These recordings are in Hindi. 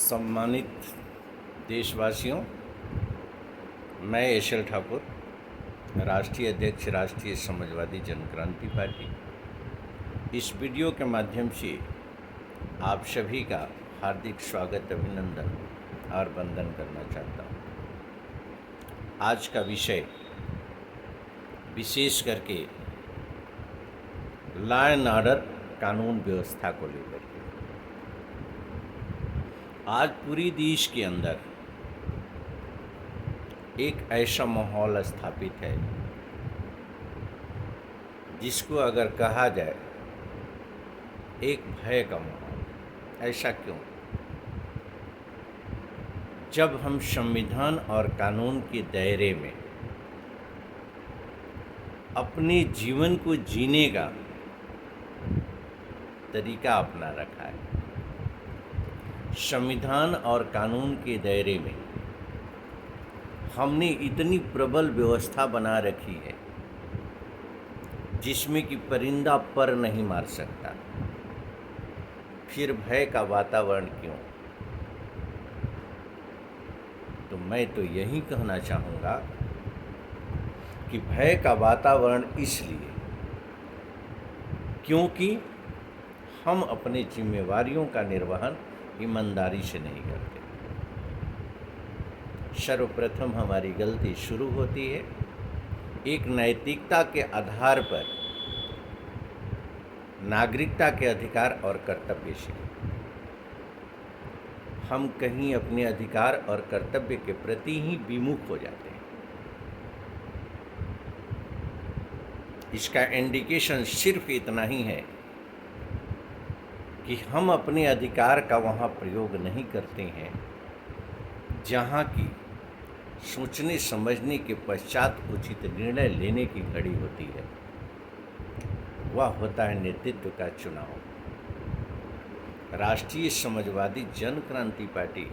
सम्मानित देशवासियों, मैं एशल ठाकुर, राष्ट्रीय अध्यक्ष राष्ट्रीय समाजवादी जनक्रांति पार्टी, इस वीडियो के माध्यम से आप सभी का हार्दिक स्वागत, अभिनंदन और वंदन करना चाहता हूँ। आज का विषय विशेष करके लॉ एंड ऑर्डर, कानून व्यवस्था को लेकर के। आज पूरी देश के अंदर एक ऐसा माहौल स्थापित है जिसको अगर कहा जाए एक भय का माहौल। ऐसा क्यों? जब हम संविधान और कानून के दायरे में अपने जीवन को जीने का तरीका अपना रखा है, संविधान और कानून के दायरे में हमने इतनी प्रबल व्यवस्था बना रखी है जिसमें कि परिंदा पर नहीं मार सकता, फिर भय का वातावरण क्यों? तो मैं तो यही कहना चाहूँगा कि भय का वातावरण इसलिए क्योंकि हम अपने जिम्मेवारियों का निर्वहन ईमानदारी से नहीं करते। सर्वप्रथम हमारी गलती शुरू होती है एक नैतिकता के आधार पर नागरिकता के अधिकार और कर्तव्य से। हम कहीं अपने अधिकार और कर्तव्य के प्रति ही विमुख हो जाते हैं। इसका इंडिकेशन सिर्फ इतना ही है कि हम अपने अधिकार का वहाँ प्रयोग नहीं करते हैं जहाँ की सोचने समझने के पश्चात उचित निर्णय लेने की घड़ी होती है। वह होता है नेतृत्व का चुनाव। राष्ट्रीय समाजवादी जनक्रांति पार्टी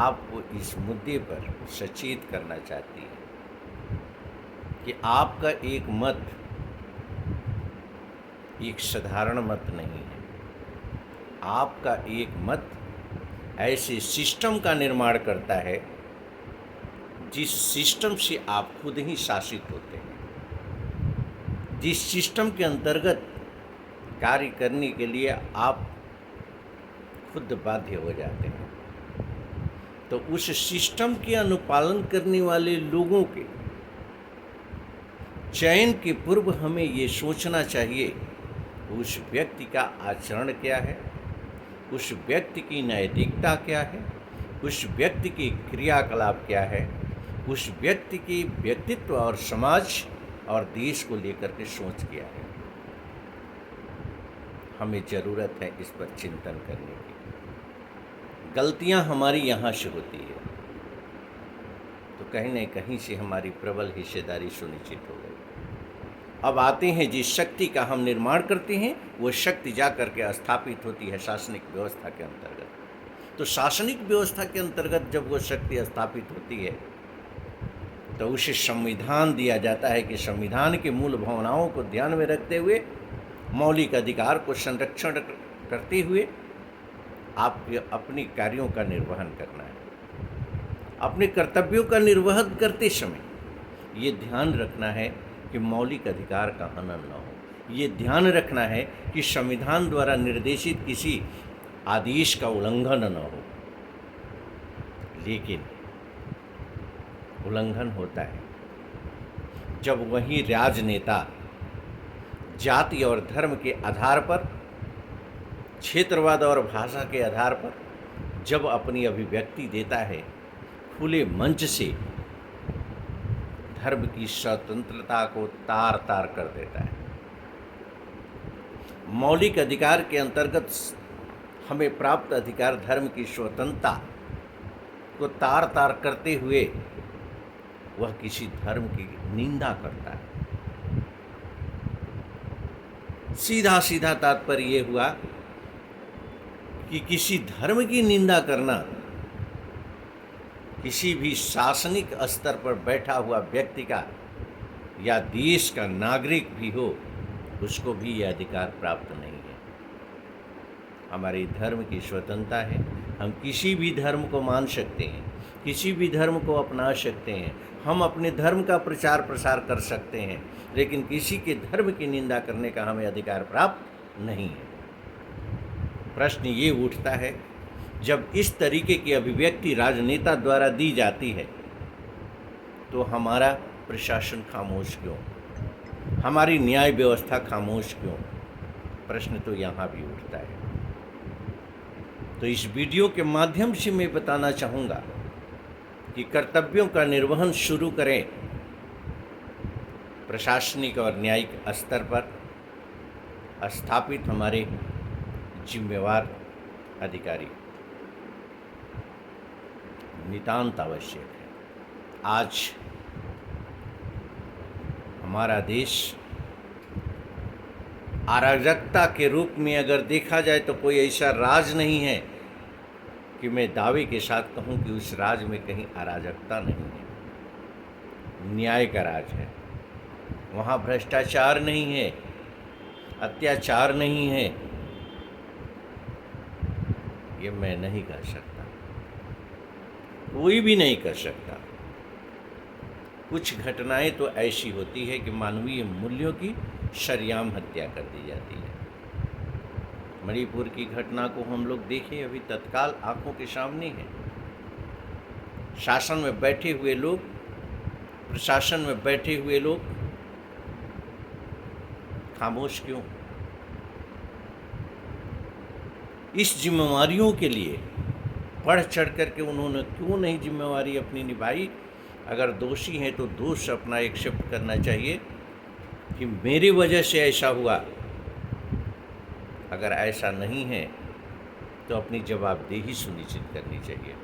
आपको इस मुद्दे पर सचेत करना चाहती है कि आपका एक मत एक साधारण मत नहीं है। आपका एक मत ऐसे सिस्टम का निर्माण करता है जिस सिस्टम से आप खुद ही शासित होते हैं, जिस सिस्टम के अंतर्गत कार्य करने के लिए आप खुद बाध्य हो जाते हैं। तो उस सिस्टम के अनुपालन करने वाले लोगों के चयन के पूर्व हमें ये सोचना चाहिए उस व्यक्ति का आचरण क्या है, उस व्यक्ति की नैतिकता क्या है, उस व्यक्ति की क्रियाकलाप क्या है, उस व्यक्ति की व्यक्तित्व और समाज और देश को लेकर के सोच क्या है। हमें ज़रूरत है इस पर चिंतन करने की। गलतियां हमारी यहाँ से होती है तो कहीं न कहीं से हमारी प्रबल हिस्सेदारी सुनिश्चित हो गई। अब आते हैं जिस शक्ति का हम निर्माण करते हैं वो शक्ति जा करके स्थापित होती है शासनिक व्यवस्था के अंतर्गत। तो शासनिक व्यवस्था के अंतर्गत जब वो शक्ति स्थापित होती है तो उसे संविधान दिया जाता है कि संविधान के मूल भावनाओं को ध्यान में रखते हुए, मौलिक अधिकार को संरक्षण करते हुए आप अपने कार्यों का निर्वहन करना है। अपने कर्तव्यों का निर्वहन करते समय ये ध्यान रखना है कि मौलिक अधिकार का हनन न हो। ये ध्यान रखना है कि संविधान द्वारा निर्देशित किसी आदेश का उल्लंघन न हो। लेकिन उल्लंघन होता है जब वही राजनेता जाति और धर्म के आधार पर, क्षेत्रवाद और भाषा के आधार पर जब अपनी अभिव्यक्ति देता है, खुले मंच से धर्म की स्वतंत्रता को तार तार कर देता है। मौलिक अधिकार के अंतर्गत हमें प्राप्त अधिकार धर्म की स्वतंत्रता को तार तार करते हुए वह किसी धर्म की निंदा करता है। सीधा सीधा तात्पर्य ये हुआ कि किसी धर्म की निंदा करना किसी भी शासनिक स्तर पर बैठा हुआ व्यक्ति का या देश का नागरिक भी हो, उसको भी यह अधिकार प्राप्त नहीं है। हमारे धर्म की स्वतंत्रता है, हम किसी भी धर्म को मान सकते हैं, किसी भी धर्म को अपना सकते हैं, हम अपने धर्म का प्रचार प्रसार कर सकते हैं, लेकिन किसी के धर्म की निंदा करने का हमें अधिकार प्राप्त नहीं है। प्रश्न ये उठता है, जब इस तरीके की अभिव्यक्ति राजनेता द्वारा दी जाती है तो हमारा प्रशासन खामोश क्यों, हमारी न्याय व्यवस्था खामोश क्यों? प्रश्न तो यहाँ भी उठता है। तो इस वीडियो के माध्यम से मैं बताना चाहूँगा कि कर्तव्यों का निर्वहन शुरू करें प्रशासनिक और न्यायिक स्तर पर स्थापित हमारे जिम्मेवार अधिकारी। नितांत आवश्यक है। आज हमारा देश अराजकता के रूप में अगर देखा जाए तो कोई ऐसा राज नहीं है कि मैं दावे के साथ कहूं कि उस राज में कहीं अराजकता नहीं है। न्याय का राज है, वहाँ भ्रष्टाचार नहीं है, अत्याचार नहीं है। ये मैं नहीं कर सकता, कोई भी नहीं कर सकता। कुछ घटनाएं तो ऐसी होती है कि मानवीय मूल्यों की शरेआम हत्या कर दी जाती है। मणिपुर की घटना को हम लोग देखें, अभी तत्काल आंखों के सामने है। शासन में बैठे हुए लोग, प्रशासन में बैठे हुए लोग खामोश क्यों? इस जिम्मेवारियों के लिए बढ़ चढ़ करके उन्होंने क्यों नहीं जिम्मेवारी अपनी निभाई? अगर दोषी हैं तो दोष अपना एक्सेप्ट करना चाहिए कि मेरी वजह से ऐसा हुआ। अगर ऐसा नहीं है तो अपनी जवाबदेही सुनिश्चित करनी चाहिए।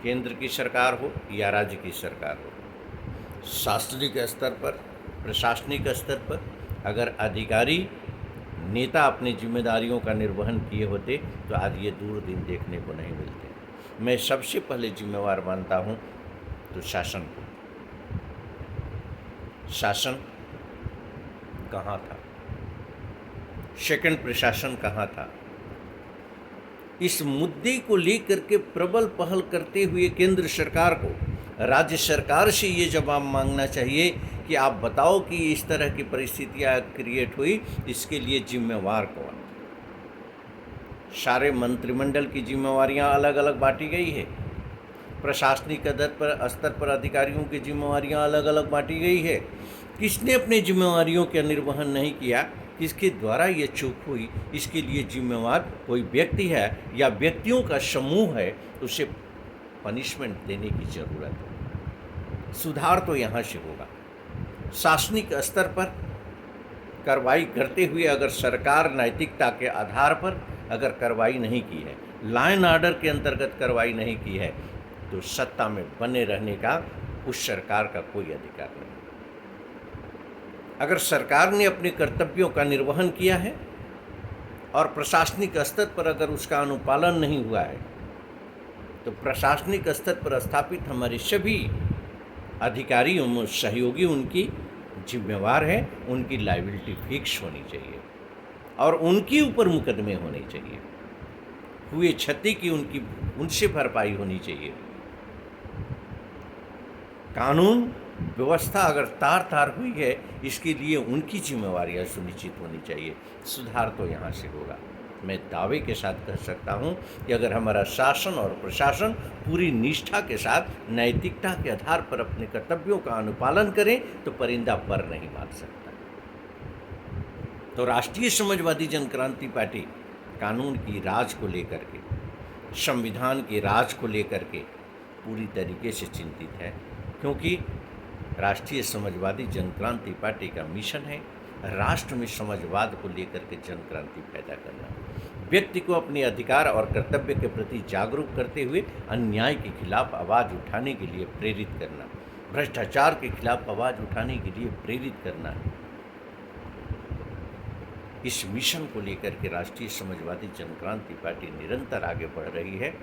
केंद्र की सरकार हो या राज्य की सरकार हो, शासनिक स्तर पर, प्रशासनिक स्तर पर अगर अधिकारी नेता अपनी जिम्मेदारियों का निर्वहन किए होते तो आज ये दूर दिन देखने को नहीं मिलते। मैं सबसे पहले जिम्मेवार मानता हूँ तो शासन को। शासन कहाँ था? सेकंड प्रशासन कहाँ था? इस मुद्दे को लेकर के प्रबल पहल करते हुए केंद्र सरकार को राज्य सरकार से ये जवाब मांगना चाहिए कि आप बताओ कि इस तरह की परिस्थितियाँ क्रिएट हुई, इसके लिए जिम्मेवार कौन? सारे मंत्रिमंडल की जिम्मेवारियां अलग अलग बांटी गई है, प्रशासनिक स्तर पर अधिकारियों की जिम्मेवारियां अलग अलग बांटी गई है। किसने अपने जिम्मेवारियों का निर्वहन नहीं किया, किसके द्वारा ये चूक हुई, इसके लिए जिम्मेवार कोई व्यक्ति है या व्यक्तियों का समूह है, उसे पनिशमेंट देने की ज़रूरत है। सुधार तो यहाँ से होगा। शासनिक स्तर पर कार्रवाई करते हुए अगर सरकार नैतिकता के आधार पर अगर कार्रवाई नहीं की है, लॉ एंड ऑर्डर के अंतर्गत कार्रवाई नहीं की है, तो सत्ता में बने रहने का उस सरकार का कोई अधिकार नहीं। अगर सरकार ने अपने कर्तव्यों का निर्वहन किया है और प्रशासनिक स्तर पर अगर उसका अनुपालन नहीं हुआ है, तो प्रशासनिक स्तर पर स्थापित हमारे सभी अधिकारी और सहयोगी उनकी जिम्मेवार है, उनकी लायबिलिटी फिक्स होनी चाहिए और उनके ऊपर मुकदमे होने चाहिए। हुए क्षति की उनसे भरपाई होनी चाहिए। कानून व्यवस्था अगर तार तार हुई है, इसके लिए उनकी जिम्मेवारियां सुनिश्चित होनी चाहिए। सुधार तो यहाँ से होगा। मैं दावे के साथ कह सकता हूँ कि अगर हमारा शासन और प्रशासन पूरी निष्ठा के साथ नैतिकता के आधार पर अपने कर्तव्यों का अनुपालन करें तो परिंदा पर नहीं मार सकता। तो राष्ट्रीय समाजवादी जनक्रांति पार्टी कानून की राज को लेकर के, संविधान की राज को लेकर के पूरी तरीके से चिंतित है, क्योंकि राष्ट्रीय समाजवादी जनक्रांति पार्टी का मिशन है राष्ट्र में समाजवाद को लेकर के जनक्रांति पैदा करना, व्यक्ति को अपने अधिकार और कर्तव्य के प्रति जागरूक करते हुए अन्याय के खिलाफ आवाज़ उठाने के लिए प्रेरित करना, भ्रष्टाचार के खिलाफ आवाज़ उठाने के लिए प्रेरित करना। इस मिशन को लेकर के राष्ट्रीय समाजवादी जनक्रांति पार्टी निरंतर आगे बढ़ रही है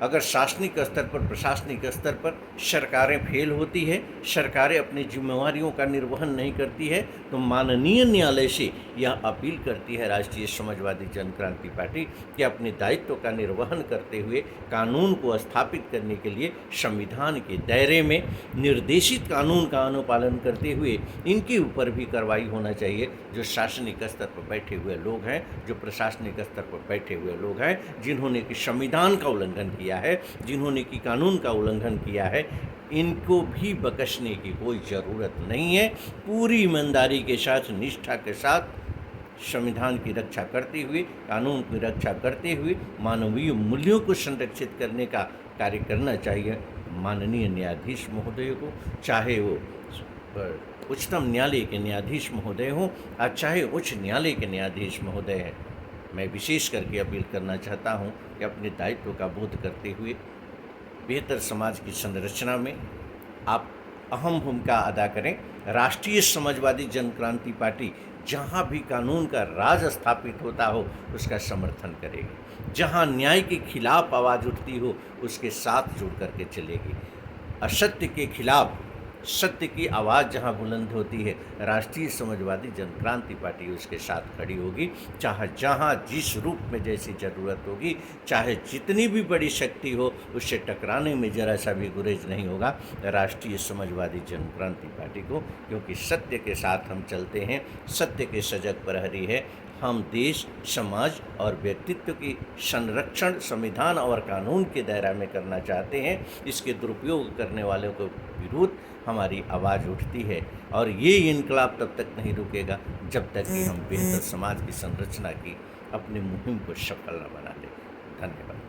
अगर शासनिक स्तर पर, प्रशासनिक स्तर पर सरकारें फेल होती है, सरकारें अपनी जिम्मेवारियों का निर्वहन नहीं करती है, तो माननीय न्यायालय से यह अपील करती है राष्ट्रीय समाजवादी जन क्रांति पार्टी कि अपने दायित्व का निर्वहन करते हुए कानून को स्थापित करने के लिए संविधान के दायरे में निर्देशित कानून का अनुपालन करते हुए इनके ऊपर भी कार्रवाई होना चाहिए। जो शासनिक स्तर पर बैठे हुए लोग हैं, जो प्रशासनिक स्तर पर बैठे हुए लोग हैं, जिन्होंने कि संविधान का उल्लंघन किया है, जिन्होंने कि कानून का उल्लंघन किया है, इनको भी बख्शने की कोई ज़रूरत नहीं है। पूरी ईमानदारी के साथ, निष्ठा के साथ संविधान की रक्षा करते हुए, कानून की रक्षा करते हुए मानवीय मूल्यों को संरक्षित करने का कार्य करना चाहिए माननीय न्यायाधीश महोदय को, चाहे वो उच्चतम न्यायालय के न्यायाधीश महोदय हों और चाहे उच्च न्यायालय के न्यायाधीश महोदय हैं। मैं विशेष करके अपील करना चाहता हूं कि अपने दायित्व का बोध करते हुए बेहतर समाज की संरचना में आप अहम भूमिका अदा करें। राष्ट्रीय समाजवादी जन क्रांति पार्टी जहां भी कानून का राज स्थापित होता हो उसका समर्थन करेगी, जहां न्याय के खिलाफ आवाज़ उठती हो उसके साथ जुड़ करके चलेगी। असत्य के खिलाफ सत्य की आवाज़ जहां बुलंद होती है, राष्ट्रीय समाजवादी जन क्रांति पार्टी उसके साथ खड़ी होगी। चाहे जहां जिस रूप में जैसी ज़रूरत होगी, चाहे जितनी भी बड़ी शक्ति हो, उससे टकराने में जरा सा भी गुरेज नहीं होगा राष्ट्रीय समाजवादी जन क्रांति पार्टी को, क्योंकि सत्य के साथ हम चलते हैं, सत्य के सजग प्रहरी है। हम देश, समाज और व्यक्तित्व की संरक्षण संविधान और कानून के दायरा में करना चाहते हैं। इसके दुरुपयोग करने वालों को विरुद्ध हमारी आवाज़ उठती है और ये इनकलाब तब तक नहीं रुकेगा जब तक कि हम बेहतर समाज की संरचना की अपनी मुहिम को सफल न बना लें। धन्यवाद।